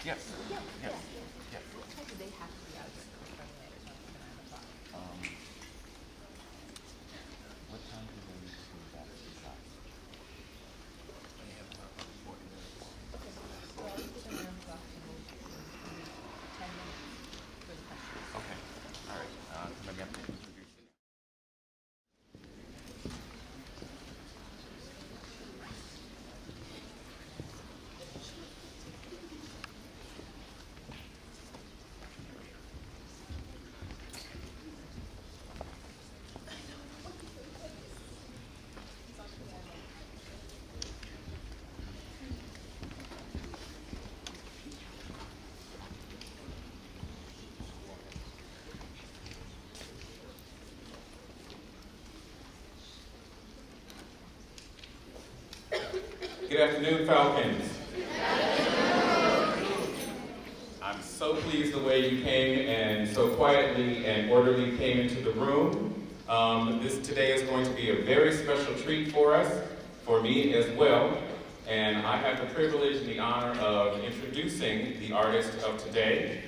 Yes. Yeah. Yes. Yeah. Yes. What time do they have to be out here for the later, something at 9 o'clock? What time do they need to be back to the shop? Okay, so I'll just put them 9 o'clock and we'll do 10 minutes for the questions. Okay. All right. Let me have to introduce you. Good afternoon, Falcons. I'm so pleased the way you came and so quietly and orderly came into the room. This today is going to be a very special treat for us, for me as well. And I have the privilege and the honor of introducing the artist of today.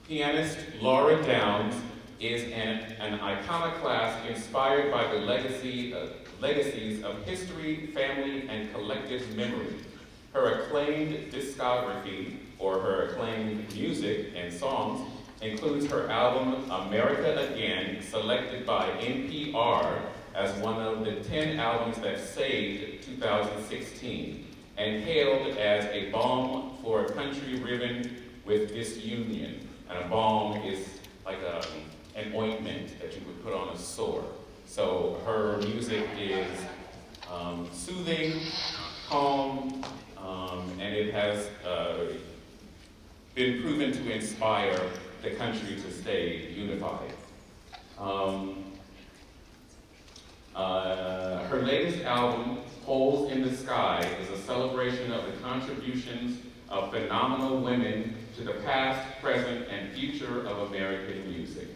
Pianist Lara Downs is an iconoclast inspired by the legacies of history, family, and collective memory. Her acclaimed discography, or her acclaimed music and songs, includes her album America Again, selected by NPR as one of the 10 albums that saved 2016, and hailed as a balm for a country riven with disunion. And a balm is like an ointment that you would put on a sore. So her music is soothing, calm, and it has been proven to inspire the country to stay unified. Her latest album, Holes in the Sky, is a celebration of the contributions of phenomenal women to the past, present, and future of American music.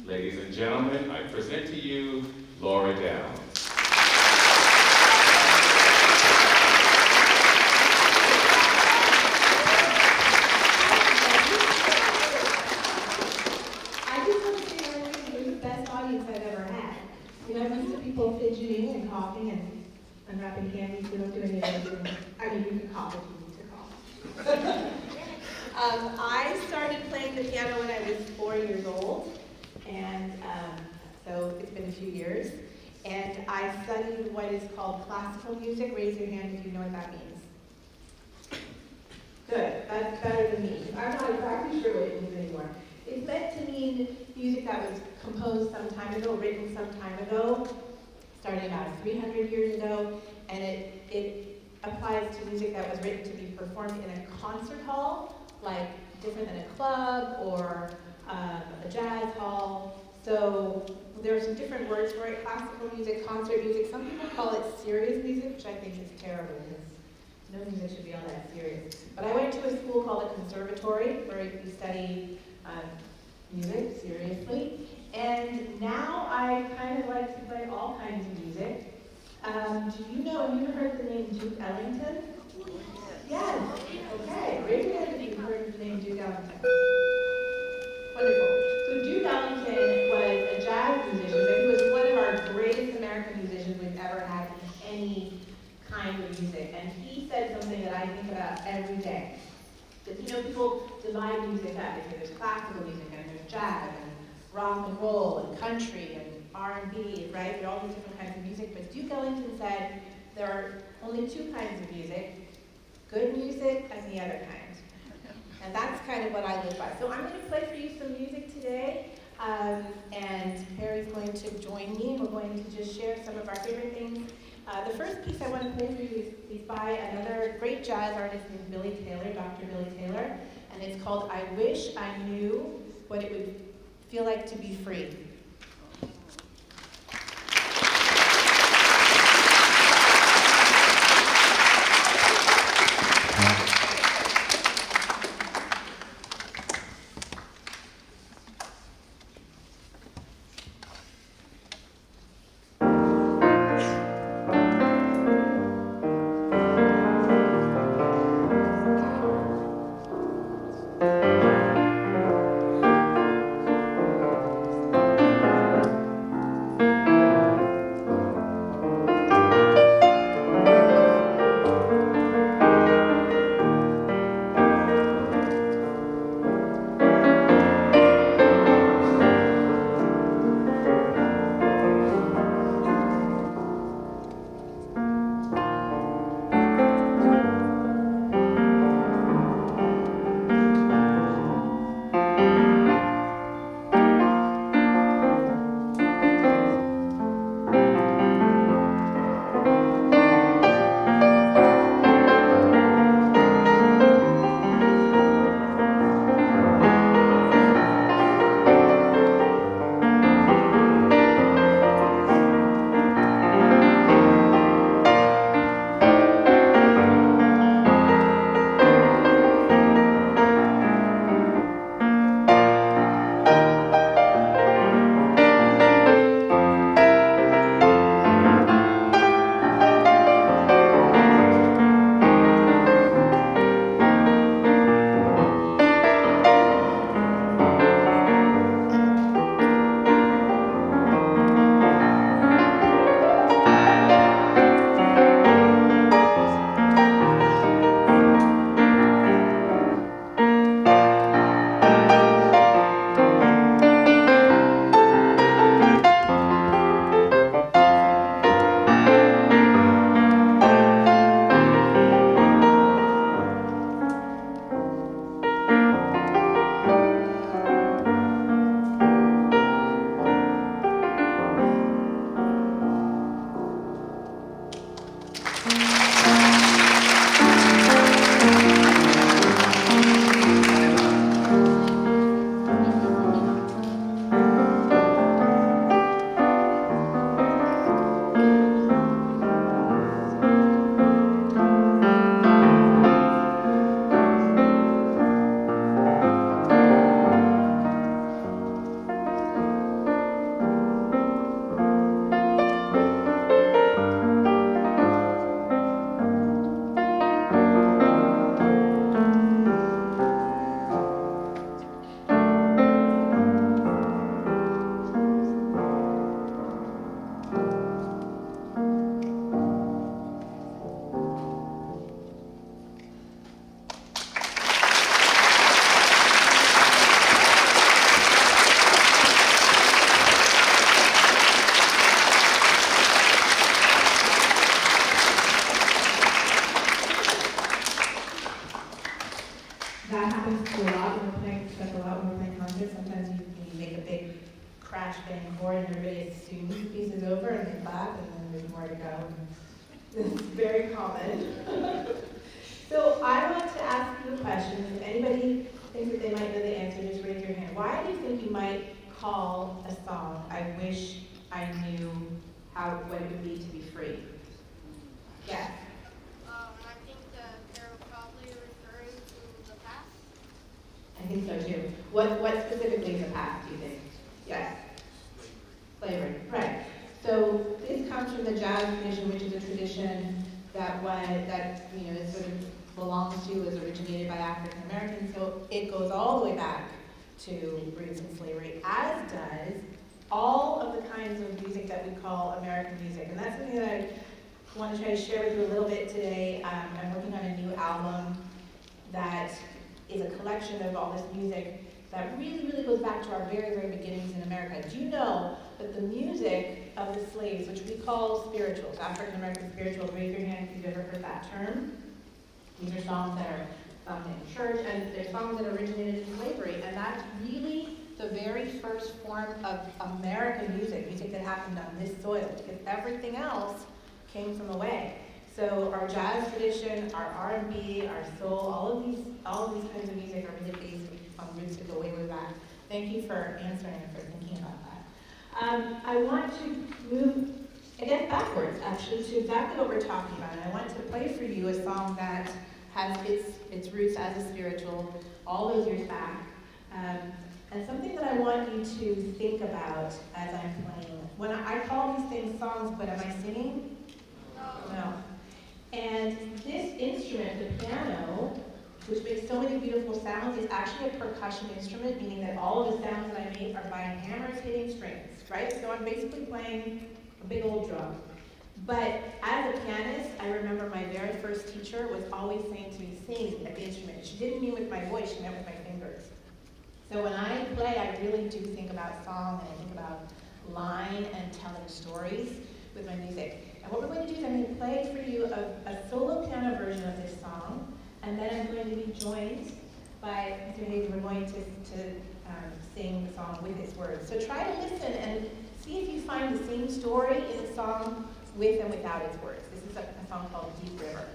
Ladies and gentlemen, I present to you Lara Downs. wrapping candies. We don't do any of those things. I mean, you can call if you need to call. I started playing the piano when I was 4 years old, and so it's been a few years. And I studied what is called classical music. Raise your hand if you know what that means. Good, that's better than me. I'm not exactly sure what it means anymore. It's meant to mean music that was composed some time ago, written some time ago, starting about 300 years ago, and it applies to music that was written to be performed in a concert hall, like different than a club or a jazz hall. So there are some different words for it: classical music, concert music. Some people call it serious music, which I think is terrible because no music should be all that serious. But I went to a school called a conservatory where you study music seriously. And now I kind of like to play all kinds of music. Do you know, have you ever heard the name Duke Ellington? Yes. Okay. Raise your hand if you've heard the name Duke Ellington. Wonderful. So Duke Ellington was a jazz musician, but he was one of our greatest American musicians we've ever had in any kind of music. And he said something that I think about every day. Because, you know, people divide music up. They say there's classical music and there's jazz and rock and roll and country and R&B, right? There are all these different kinds of music. But Duke Ellington said there are only two kinds of music: good music and the other kind. And that's kind of what I live by. So I'm going to play for you some music today. And Perry's going to join me. We're going to just share some of our favorite things. The first piece I want to play for you is by another great jazz artist named Billy Taylor, Dr. Billy Taylor. And it's called I Wish I Knew What It Would Feel Like to Be Free. crash, bang, chord, and everybody assumes the piece is over and they clap and then there's more to go. This is very common. So I want to ask you a question. If anybody thinks that they might know the answer, just raise your hand. Why do you think you might call a song, "I Wish I Knew what it would be to be free"? Yeah. I think that they're probably referring to the past. I think so too. What specifically in the past, do you think? Yes. Slavery. Right. So this comes from the jazz tradition, which is a tradition that it sort of belongs to, is originated by African Americans. So it goes all the way back to roots in slavery, as does all of the kinds of music that we call American music. And that's something that I want to try to share with you a little bit today. I'm working on a new album that is a collection of all this music that really, really goes back to our very, very beginnings in America. Do you know that the music of the slaves, which we call spirituals, African American spirituals, raise your hand if you've ever heard that term. These are songs that are sung in church, and they're songs that originated in slavery, and that's really the very first form of American music that happened on this soil, because everything else came from away. So our jazz tradition, our R&B, our soul, all of these kinds of music are really based on roots that go way, way back. Thank you for answering and for thinking about that. I want to move, again, backwards, actually, to exactly what we're talking about. And I want to play for you a song that has its roots as a spiritual all those years back. And something that I want you to think about as I'm playing. When I call these things songs, but am I singing? No. And this instrument, the piano, which makes so many beautiful sounds, is actually a percussion instrument, meaning that all of the sounds that I make are by hammers hitting strings, right? So I'm basically playing a big old drum. But as a pianist, I remember my very first teacher was always saying to me, sing at the instrument. She didn't mean with my voice, she meant with my fingers. So when I play, I really do think about song, and I think about line and telling stories with my music. And what we're going to do is I'm going to play for you a solo piano version of this song, and then I'm going to be joined by Mr. Hayes. We're going to sing the song with its words. So try to listen and see if you find the same story in the song with and without its words. This is a song called Deep River.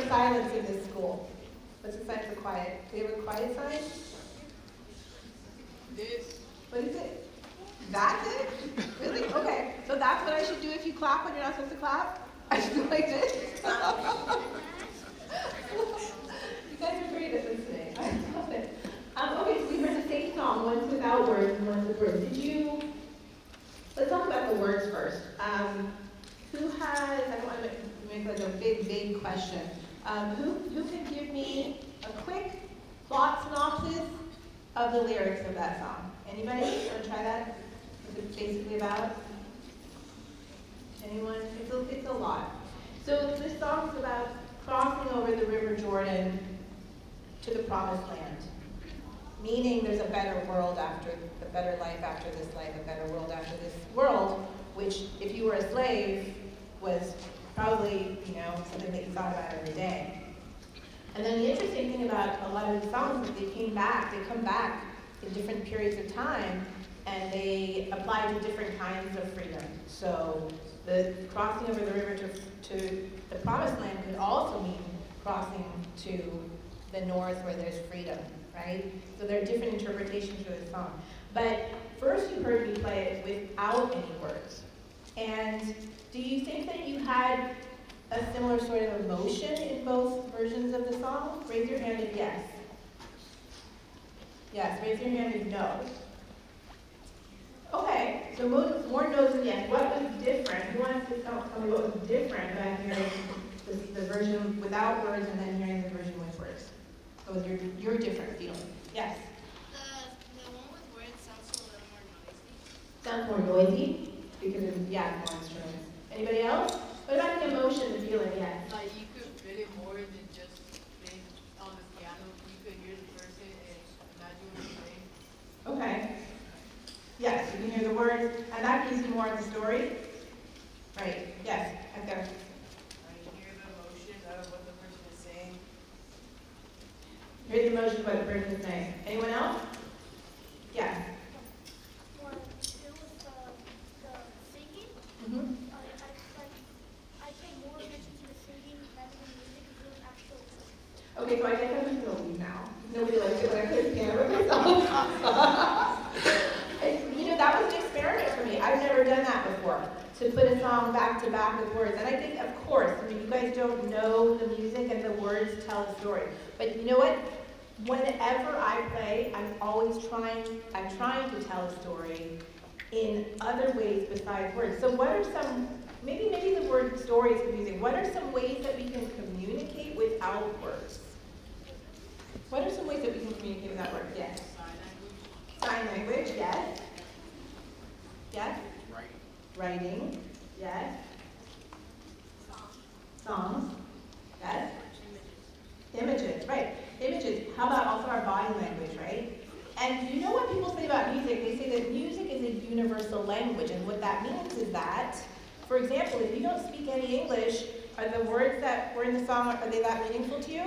Silence in this school? What's the sign for quiet? Do you have a quiet sign? This. What is it? That's it? Really? Okay. So that's what I should do if you clap when you're not supposed to clap? I should do like this? You guys are great at this today. I love it. Okay, so we heard the same song, one's without words and one's with words. Let's talk about the words first. Who has, I don't want to make like a big question. Who can give me a quick plot synopsis of the lyrics of that song? Anybody? Want to try that? What it's basically about? Anyone? It's a lot. So this song is about crossing over the River Jordan to the Promised Land. Meaning there's a better world after, a better life after this life, a better world after this world, which if you were a slave was probably, something that you thought about every day. And then the interesting thing about a lot of the songs is they come back in different periods of time, and they apply to different kinds of freedom. So the crossing over the river to the Promised Land could also mean crossing to the north where there's freedom, right? So there are different interpretations for the song. But first you heard me play it without any words. And do you think that you had a similar sort of emotion in both versions of the song? Raise your hand if yes. Yes, raise your hand if no. Okay, so more no's than yes. What was different? Who wants to tell me what was different about hearing the version without words and then hearing the version with words? What was your different feeling? Yes? The one with words sounds a little more noisy. Sounds more noisy because it's, more instruments. Anybody else? What about the emotion, the feeling? Yes. Like you could feel it more than just playing on the piano. You could hear the person and imagine what you're saying. Okay. Yes, you can hear the words, and that gives you more of the story. Right. Yes. Okay. You hear the emotion of what the person is saying. Hear the emotion of what the person is saying. Anyone else? Yes. Or it was the singing. Mm-hmm. I pay more attention to the singing than the music because it was actual. Okay, so I guess I'm just going to leave now. Nobody likes it when I play piano with myself. That was an experiment for me. I've never done that before, to put a song back to back with words. And I think, of course, you guys don't know the music and the words tell the story. But you know what? Whenever I play, I'm trying to tell a story in other ways besides words. So what are some, maybe the word story is confusing. What are some ways that we can communicate without words? What are some ways that we can communicate without words? Yes. Sign language, yes. Yes? Writing, yes. Songs, yes. Images, right. Images. How about also our body language, right? And you know what people say about music? They say that music is a universal language, and what that means is that, for example, if you don't speak any English, are the words that were in the song, are they that meaningful to you?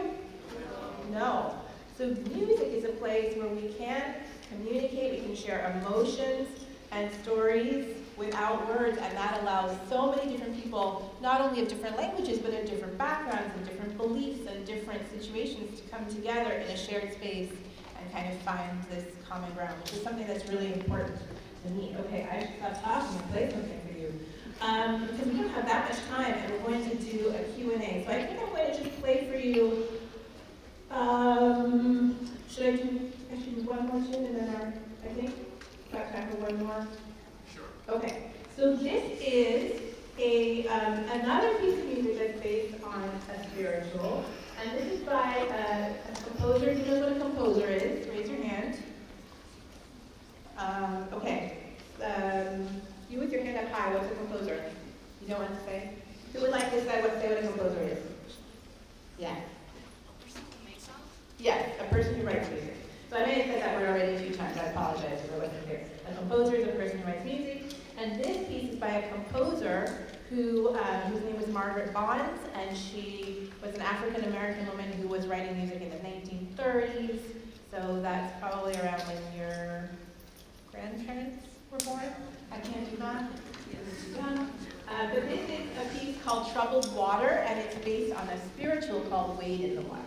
No. So music is a place where we can communicate, we can share emotions and stories without words, and that allows so many different people, not only of different languages, but of different backgrounds and different beliefs and different situations to come together in a shared space and kind of find this common ground, which is something that's really important to me. Okay, I should stop talking and play something for you. Because we don't have that much time, and we're going to do a Q&A. So I think I'm going to just play for you question and then I think, got time for one more? Sure. Okay, so this is another piece of music that's based on a spiritual, and this is by a composer. Do you know what a composer is? Raise your hand. Okay. You with your hand up high, what's a composer? You don't want to say? Who would like to say what a composer is? Yeah. Yes, a person who writes music. So I may have said that word already a few times. I apologize if I wasn't clear. A composer is a person who writes music, and this piece is by a composer whose name was Margaret Bonds, and she was an African American woman who was writing music in the 1930s. So that's probably around when your grandparents were born. I can't do that. Yeah. But this is a piece called Troubled Water, and it's based on a spiritual called Wade in the Water.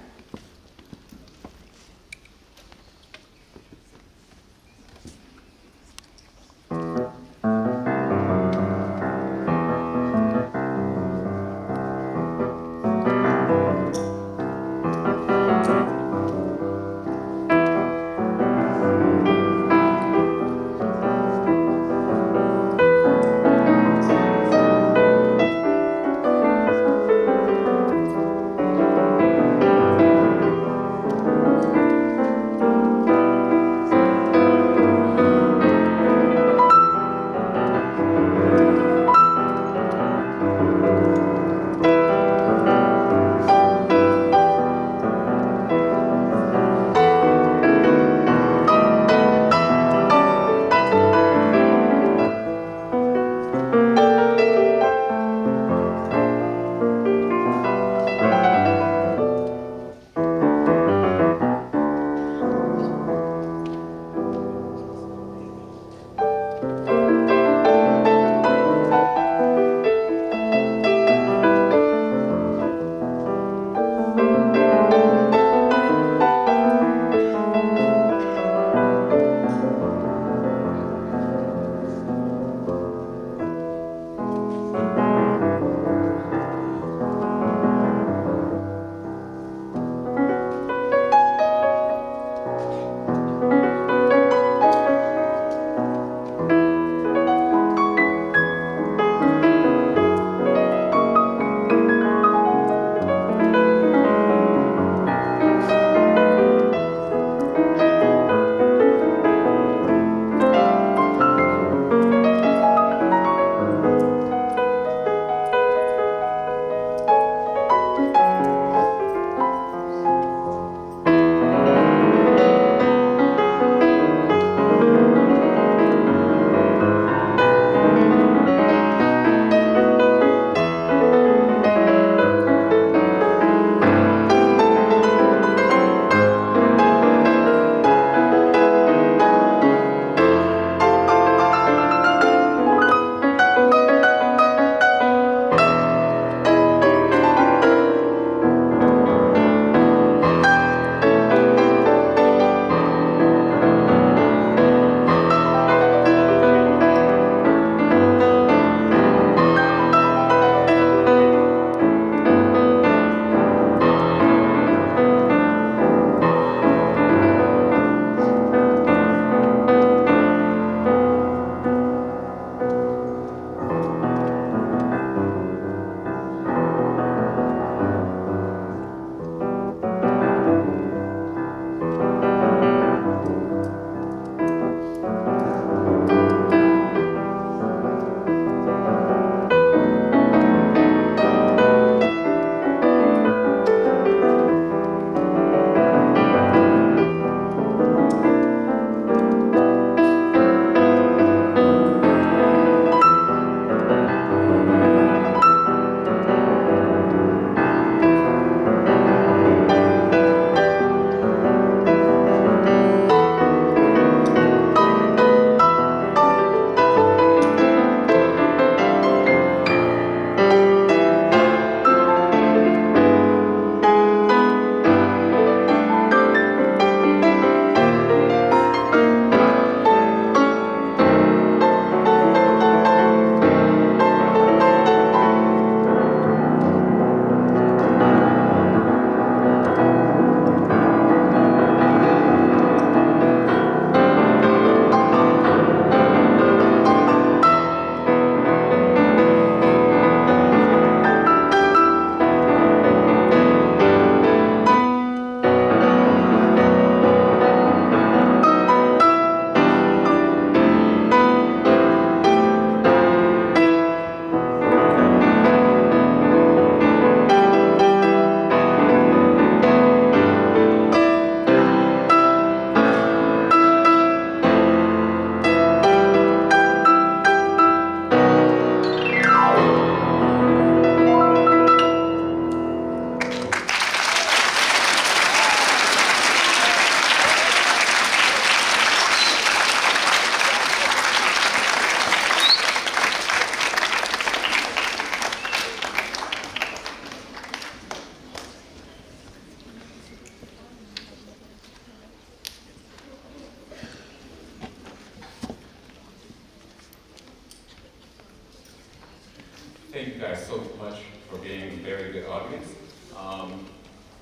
you guys so much for being a very good audience.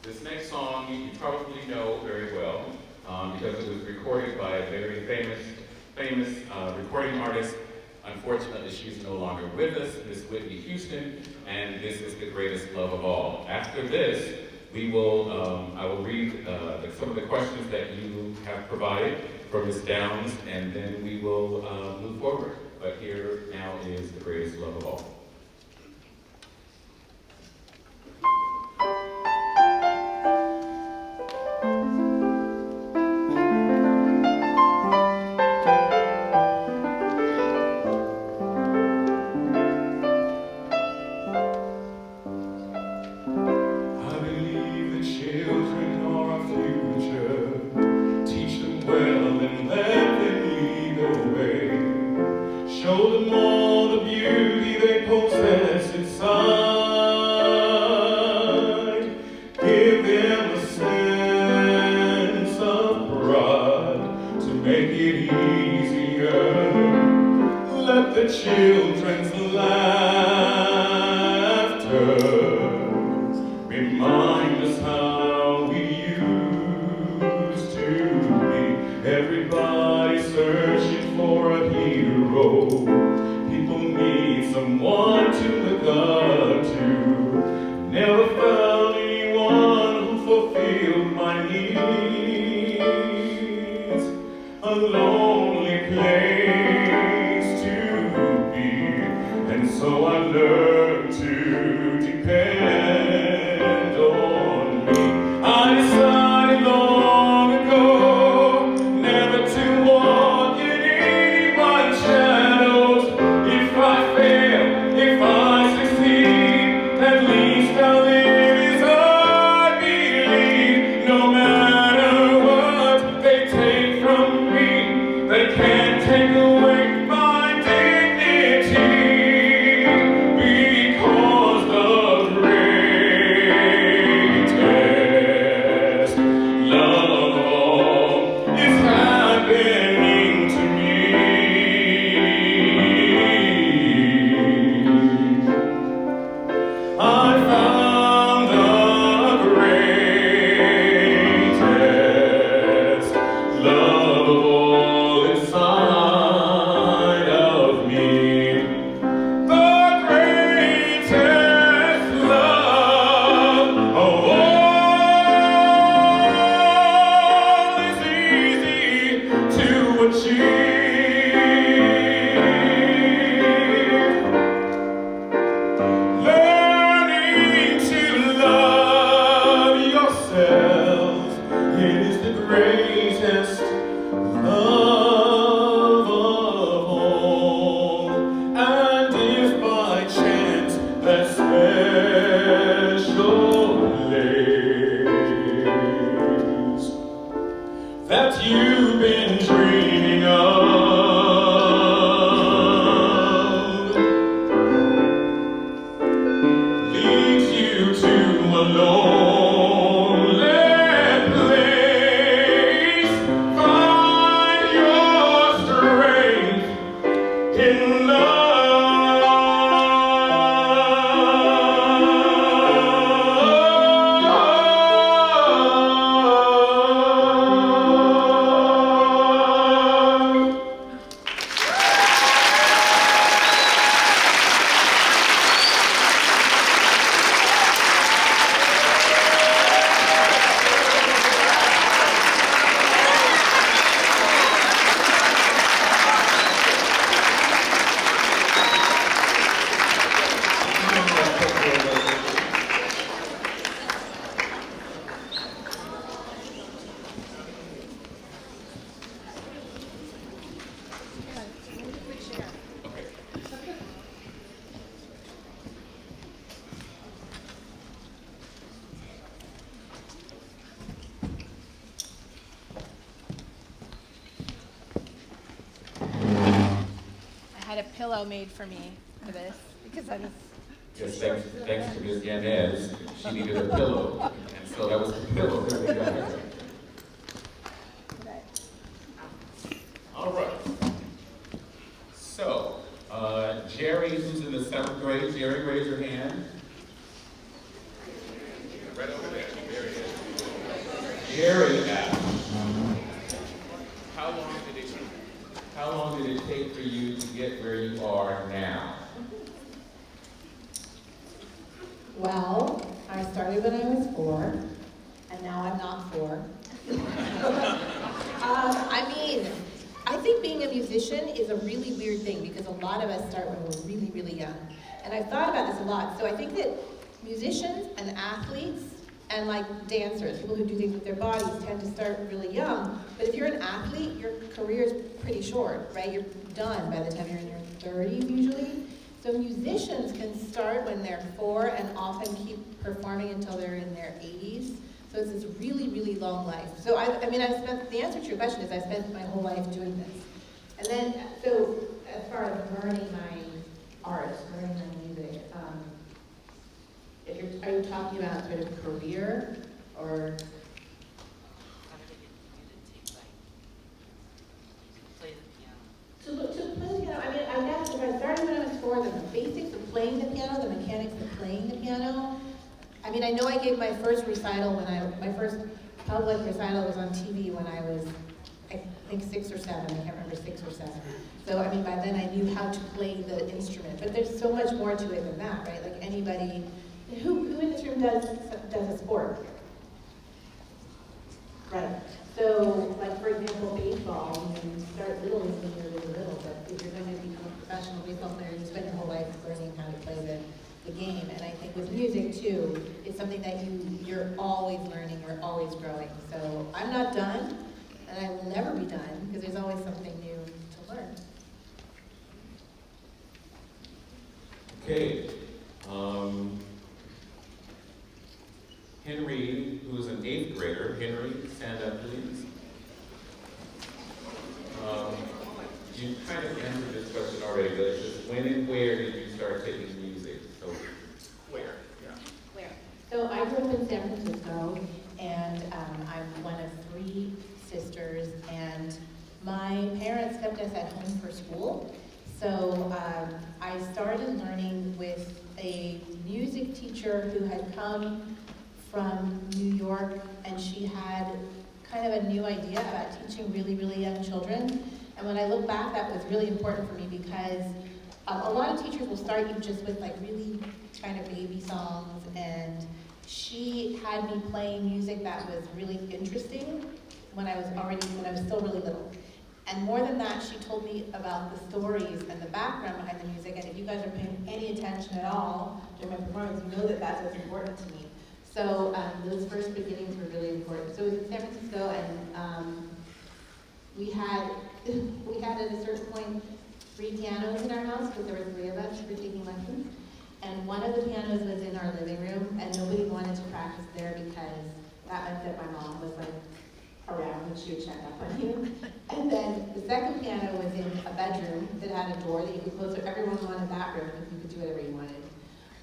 This next song you probably know very well because it was recorded by a very famous recording artist. Unfortunately, she's no longer with us, Miss Whitney Houston, and this is The Greatest Love of All. After this, I will read some of the questions that you have provided for Ms. Downs, and then we will move forward. But here now is The Greatest Love of All. Show them all the beauty they possess inside. Give them a sense of pride to make it easier. Let the children's laughter remind us how we used to be. Everybody searching for a hero. People need someone to look up to. Never found anyone who fulfilled my needs. A lonely place to be, and so I learned to depend on me. I decided long ago never to walk in anyone's shadows. If I fail, if I succeed, at least I'll live as I believe. No matter what they take from me, they can't take away my dignity, because the greatest love of all is happening to me. I found the greatest love of all inside of me. The greatest love of all is easy to achieve. Learning to love yourself is the greatest love of all. And if by chance that special place that you've been dreaming of leads you to a lonely place, find your strength in love. I had a pillow made for me for this because I was. Yes, thanks to Ms. Yanez, she needed a pillow, and so that was the pillow that we got her. All right. So, Jerry, who's in the 7th grade, Jerry, raise your Very apt. How long did it take for you to get where you are now? Well, I started when I was 4, and now I'm not 4. I think being a musician is a really weird thing because a lot of us start when we're really, really young. And I've thought about this a lot. So I think that musicians and athletes and like dancers, people who do things with their bodies, tend to start really young. But if you're an athlete, your career is pretty short, right? You're done by the time you're in your 30s usually. So musicians can start when they're 4 and often keep performing until they're in their 80s. So it's this really, really long life. So I've spent, the answer to your question is I spent my whole life doing this. And then, so as far as learning my art, learning my music, are you talking about sort of career or? To play the piano, I guess if I started when I was 4, the basics of playing the piano, the mechanics of playing the piano. I know I gave my first recital my first public recital was on TV when I was, I think 6 or 7, I can't remember, 6 or 7. So by then I knew how to play the instrument, but there's so much more to it than that, right? Like anybody, who in this room does a sport? Right. So, like for example, baseball, you start little when you're really little, but if you're going to become a professional baseball player, you spend your whole life learning how to play the game. And I think with music too, it's something that you're always learning, you're always growing. So I'm not done, and I will never be done, because there's always something new to learn. Okay. Henry, who's an 8th grader. Henry, stand up, please. You kind of answered this question already, but it's just when and where did you start taking music? So, where? Yeah. Where? So I grew up in San Francisco, and I'm one of 3 sisters, and my parents kept us at home for school. So I started learning with a music teacher who had come from New York, and she had kind of a new idea about teaching really, really young children. And when I look back, that was really important for me because a lot of teachers will start you just with like really kind of baby songs, and she had me playing music that was really interesting when I was still really little. And more than that, she told me about the stories and the background behind the music, and if you guys are paying any attention at all during my performance, you know that that's what's important to me. So those first beginnings were really important. So it was in San Francisco, and we had at a certain point 3 pianos in our house because there were 3 of us who were taking lessons. And one of the pianos was in our living room, and nobody wanted to practice there because that meant that my mom was like around and she would check up on you. And then the second piano was in a bedroom that had a door that you could close, so everyone wanted that room because you could do whatever you wanted.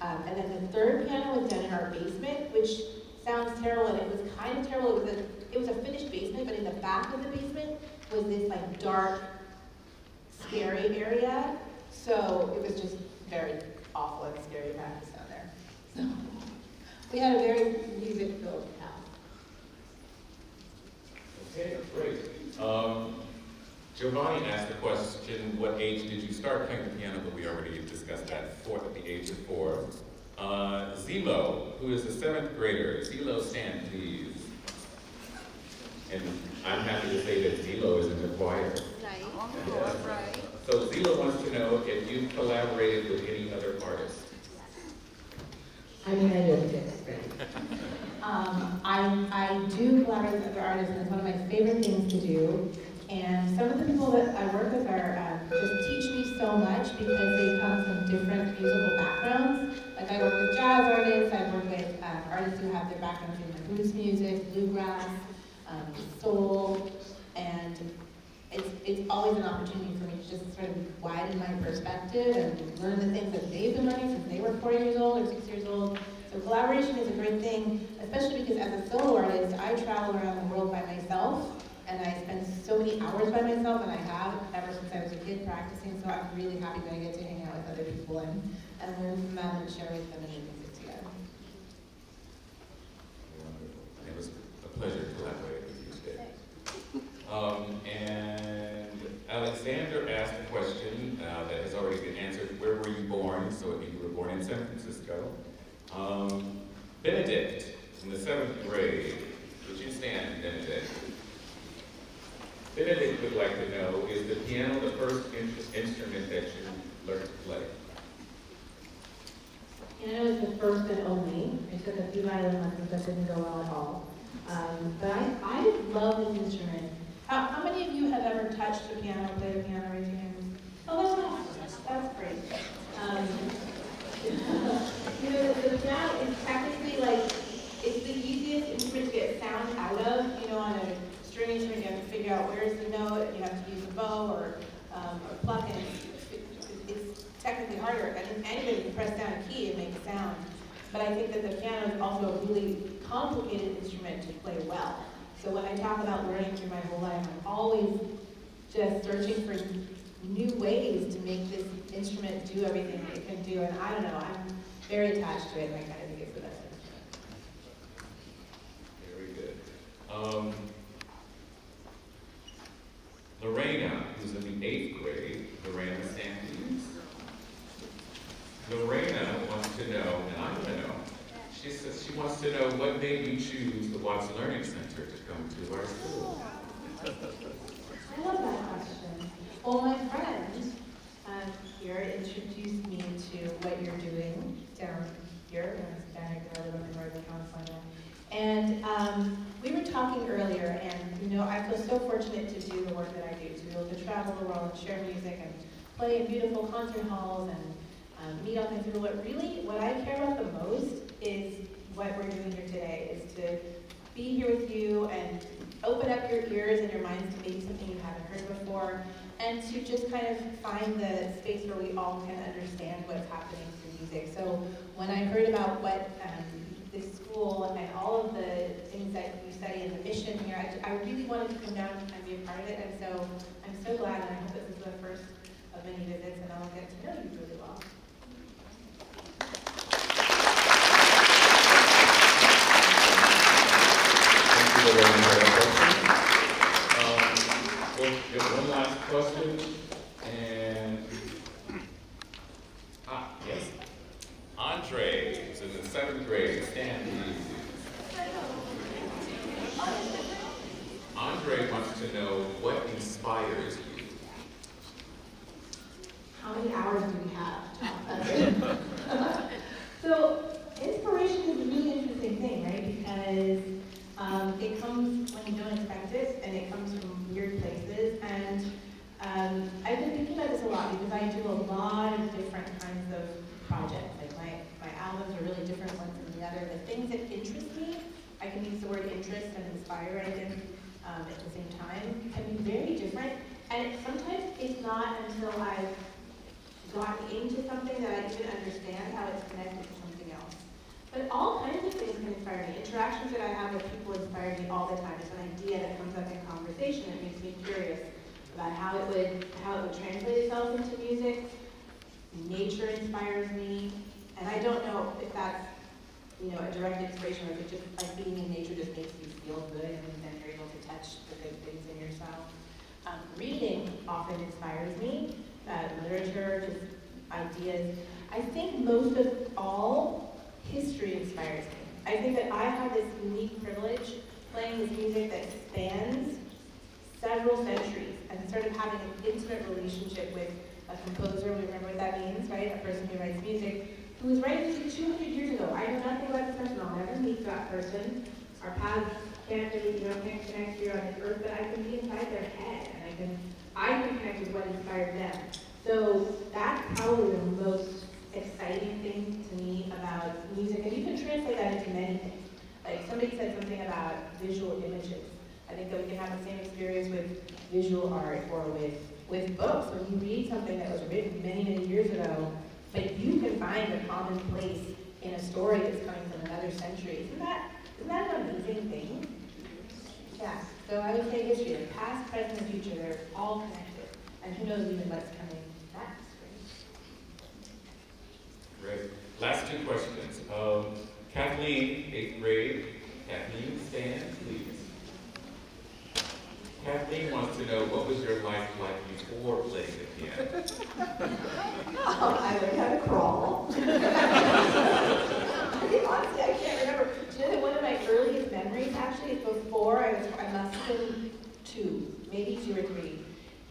And then the third piano was down in our basement, which sounds terrible, and it was kind of terrible. It was a finished basement, but in the back of the basement was this like dark, scary area. So it was just very awful and scary practice down there. So we had a very music-filled house. Okay, great. Giovanni asked the question, what age did you start playing the piano? But we already discussed that, at the age of 4. Zelo, who is a 7th grader. Zelo, stand, please. And I'm happy to say that Zelo is in the choir. Nice. Yeah. Right. So Zelo wants to know if you've collaborated with any other artists. I mean, I do this, right? I do collaborate with other artists, and it's one of my favorite things to do. And some of the people that I work with are just teach me so much because they come from different musical backgrounds. Like I work with jazz artists, I work with artists who have their backgrounds in blues music, bluegrass, soul, and it's always an opportunity for me to just sort of widen my perspective and learn the things that they've been learning since they were 4 years old or 6 years old. So collaboration is a great thing, especially because as a solo artist, I travel around the world by myself, and I spend so many hours by myself, and I have ever since I was a kid practicing, so I'm really happy that I get to hang out with other people and learn from them and share with them and make music together. Wonderful. It was a pleasure to collaborate. so you were born in San Francisco. Benedict, in the 7th grade. Would you stand, Benedict? Benedict would like to know, is the piano the first instrument that you learned to play? Piano is the first and only. I took a few violin lessons that didn't go well at all. But I love this instrument. How many of you have ever touched the piano, played the piano, raise your hands? Oh, that's great. You know, the piano is technically like, it's the easiest instrument to get sound out of. You know, on a string instrument, you have to figure out where's the note, and you have to use a bow or pluck, and it's technically harder. I think anybody can press down a key and make a sound. But I think that the piano is also a really complicated instrument to play well. So when I talk about learning through my whole life, I'm always just searching for new ways to make this instrument do everything it can do. And I don't know, I'm very attached to it, and I kind of think it's the best instrument. Very good. Lorena, who's in the 8th grade, Lorena Sanders. Lorena wants to know, and I want to know, she says she wants to know what made you choose the Watts Learning Center to come to our school. I love that question. Well, my friend here introduced me to what you're doing down here, down here, I live up in Northern California. And we were talking earlier, and you know, I feel so fortunate to do the work that I do, to be able to travel the world and share music and play in beautiful concert halls and meet all kinds of people. What I care about the most is what we're doing here today, is to be here with you and open up your ears and your minds to maybe something you haven't heard before, and to just kind of find the space where we all can understand what's happening through music. So when I heard about what this school and all of the things that you study and the mission here, I really wanted to come down and be a part of it, and so I'm so glad, and I hope this is the first of many visits, and I'll get to know you really well. Thank you, Lorena, for that question. We'll get one last question, and yes, Andre, who's in the 7th grade, stand please. Andre wants to know what inspires you. How many hours do we have? So inspiration is a really interesting thing, right? Because it comes when you don't expect it, and it comes from weird places. And I've been thinking about this a lot because I do a lot of different kinds of projects. Like my albums are really different ones than the other. The things that interest me, I can use the word interest and inspire, I think, at the same time, can be very different. And sometimes it's not until I've gotten into something that I even understand how it's connected to something else. But all kinds of things can inspire me. Interactions that I have with people inspire me all the time. It's an idea that comes up in conversation that makes me curious about how it would translate itself into music. Nature inspires me, and I don't know if that's, you know, a direct inspiration, or if it just, like, being in nature just makes you feel good, and then you're able to touch the good things in yourself. Reading often inspires me. Literature, just ideas. I think most of all, history inspires me. I think that I have this unique privilege playing this music that spans several centuries, and sort of having an intimate relationship with a composer. We remember what that means, right? A person who writes music, who was writing music 200 years ago. I know nothing about this person. I'll never meet that person. Our paths can't really, can't connect here on this earth, but I can be inside their head, and I can connect with what inspired them. So that's probably the most exciting thing to me about music, and you can translate that into many things. Like somebody said something about visual images. I think that we can have the same experience with visual art or with books. When you read something that was written many, many years ago, but you can find a common place in a story that's coming from another century. Isn't that an amazing thing? Yeah, so I would say history, the past, present, and future, they're all connected. And who knows even what's coming next. Great. Last two questions. Kathleen, 8th grade. Kathleen, stand, please. Kathleen wants to know, what was your life like before playing the piano? I learned how to crawl. Honestly, I can't remember. Do you know that one of my earliest memories actually is before I must have been 2, maybe 2 or 3.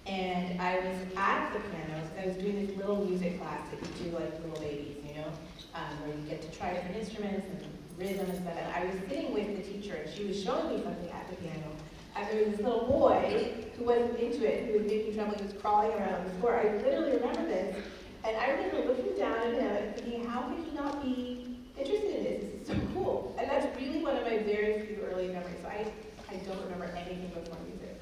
And I was at the piano, so I was doing this little music class that you do like little babies, you know, where you get to try different instruments and rhythm and stuff. And I was sitting with the teacher, and she was showing me something at the piano. And there was this little boy who wasn't into it, who was making trouble. He was crawling around the floor. I literally remember this. And I remember looking down at him and thinking, how could he not be interested in this? This is so cool. And that's really one of my very few early memories. So I don't remember anything before music.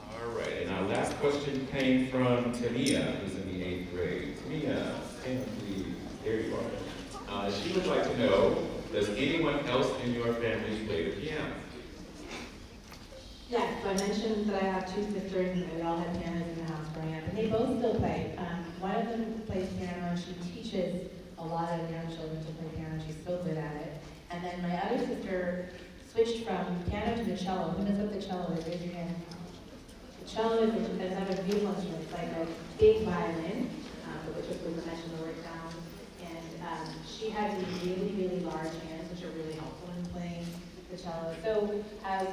All right, and our last question came from Tamia, who's in the 8th grade. Tamia, can you please, there you are. She would like to know, does anyone else in your family play the piano? Yes, so I mentioned that I have 2 sisters and we all had pianos in the house growing up, and they both still play. One of them plays piano and she teaches a lot of young children to play piano. She's so good at it. And then my other sister switched from piano to the cello. Who knows what the cello is? Raise your hand. The cello is another beautiful instrument. It's like a big violin, but which is the mention the word sound. And she has these really, really large hands, which are really helpful in playing the cello. So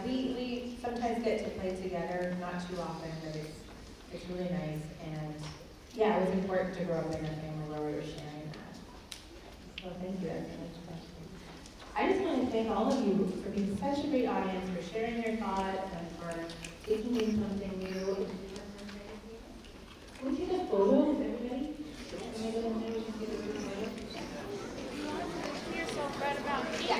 we sometimes get to play together, not too often, but it's really nice. And yeah, it was important to grow up in a family where we were sharing that. So thank you. That's a nice question. I just want to thank all of you for being such a great audience, for sharing your thoughts, and for taking in something new. Can we take a photo with everybody? Can I go in there? We can take a group photo. You're so right about here.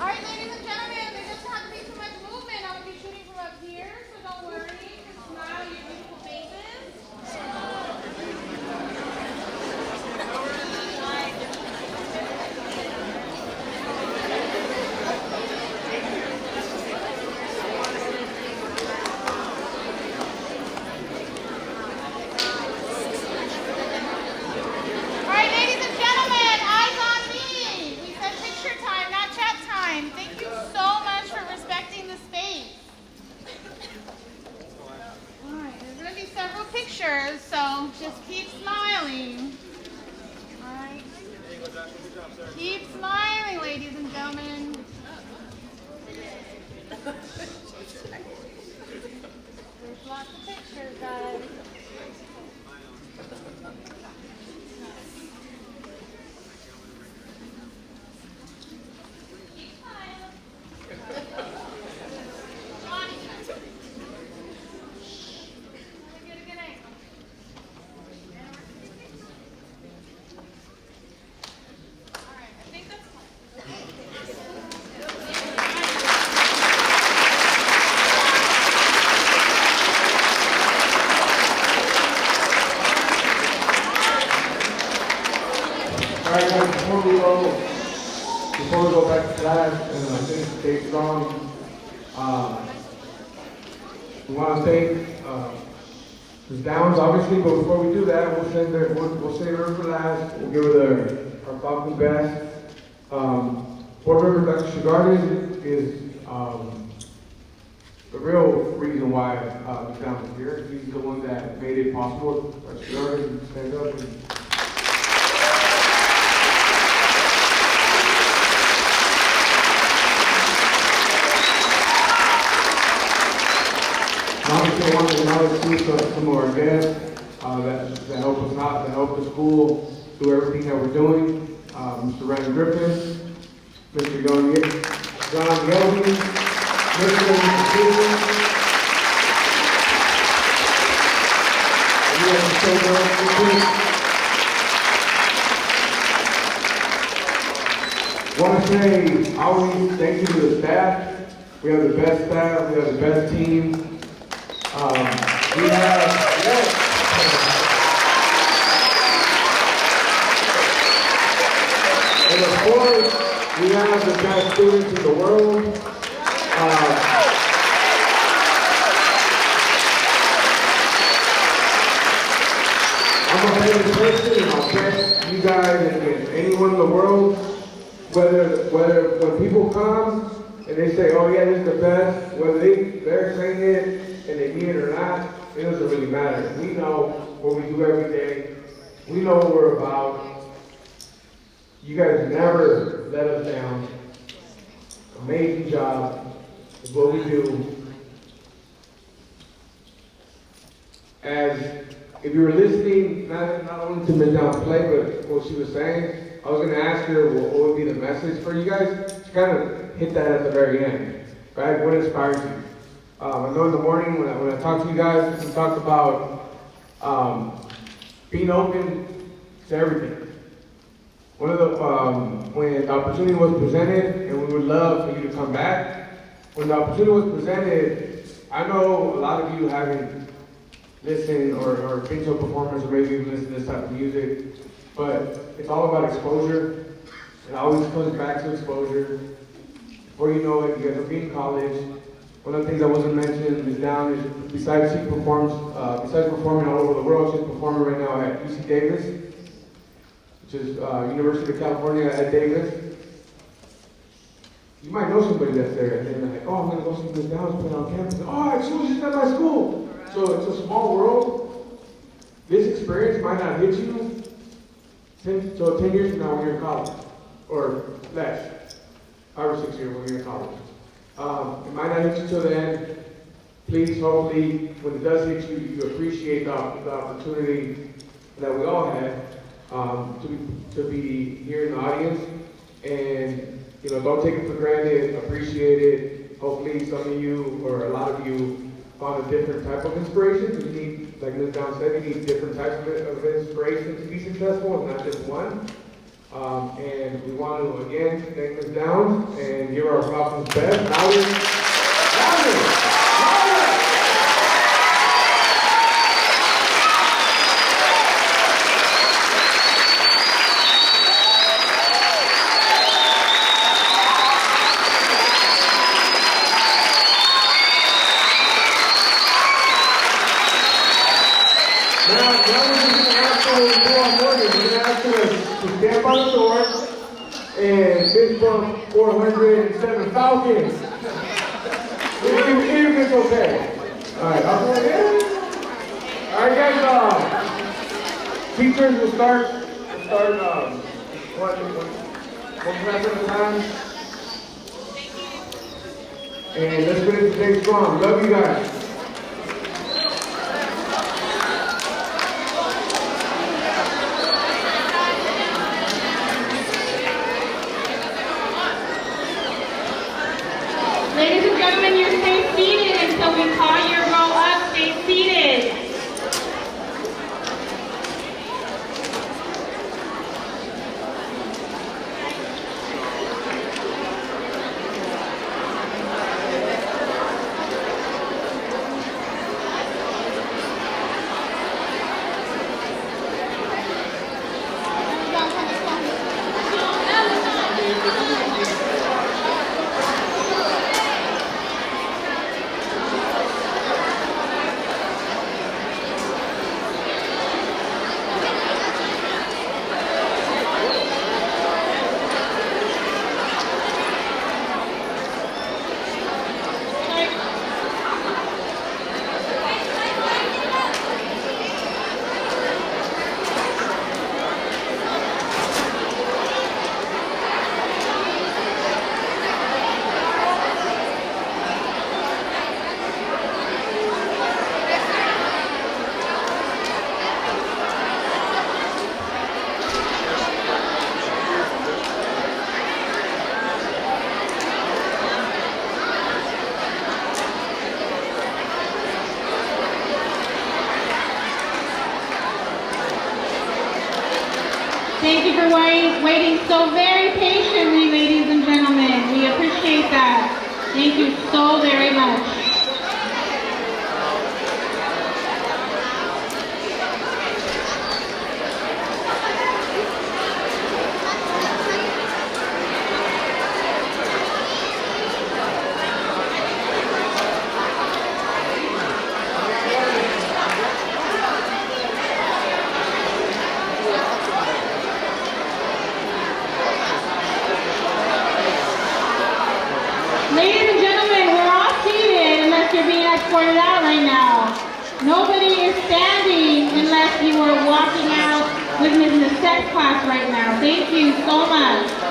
All right, ladies and gentlemen, there doesn't have to be too much movement. I'm going to be shooting from up here, so don't worry. Just smile your beautiful faces. All right, ladies and gentlemen, eyes on me. We said picture time, not chat time. Thank you so much for respecting the space. All right, there's going to be several pictures, so just keep smiling. All right. Keep smiling, ladies and gentlemen. There's lots of pictures, guys. Keep smiling. Johnny. Let me get a good angle. All right, I think that's fine. All right, guys, before we go back to class and finish the day strong, we want to thank Ms. Downs, obviously, but before we do that, we'll save her for last. We'll give her our Falcon best. Board member Dr. Shigardi is the real reason why Ms. Downs is here. He's the one that made it possible. Dr. Shigardi, stand up. Obviously, I want to acknowledge some of our guests that help us out, that help the school do everything that we're doing. Mr. Ryan Griffin, Mr. John Yeldon, Mr. Stevens. I want to say always thank you to the staff. We have the best staff, we have the best team. We have, yes. And of course, we have the best students in the world. I'm a favorite person, and I'll bet you guys and anyone in the world, whether when people come and they say, oh yeah, this is the best, whether they're saying it and they mean it or not, it doesn't really matter. We know what we do every day. We know what we're about. You guys never let us down. Amazing job is what we do. As if you were listening, not only to Ms. Down's play, but what she was saying, I was going to ask her what would be the message for you guys. She kind of hit that at the very end, right? What inspires you? I know in the morning when I talked to you guys, we talked about being open to everything. One of the, when the opportunity was presented, and we would love for you to come back, when the opportunity was presented, I know a lot of you haven't listened or been to a performance or maybe even listened to this type of music, but it's all about exposure. It always comes back to exposure. Before you know it, you guys will be in college. One of the things that wasn't mentioned is down is besides performing all over the world, she's performing right now at UC Davis, which is University of California at Davis. You might know somebody that's there, and they're like, oh, I'm gonna go see Ms. Downs playing on campus. Oh, she was just at my school. So it's a small world. This experience might not hit you 10 years from now when you're in college, or less, 5 or 6 years when you're in college. It might not hit you till the end. Please, hopefully, when it does hit you, you appreciate the opportunity that we all had to be here in the audience. And don't take it for granted. Appreciate it. Hopefully, some of you or a lot of you found a different type of inspiration. Because you need, like Ms. Down said, you need different types of inspiration to be successful, and not just one. And we want to again thank Ms. Downs and give our Falcons best. Louder. Stand by the door and fist bump 407 Falcons. Even if it's okay. Alright, I'll go ahead. Alright guys, teachers will start one class at a time. And let's finish the day strong. Love you guys. Ladies and gentlemen, you stay seated until we call your roll up. Stay seated. Thank you for waiting so very patiently, ladies and gentlemen. We appreciate that. Thank you so very much. right now. Nobody is standing unless you are walking out with in the sex class right now. Thank you so much.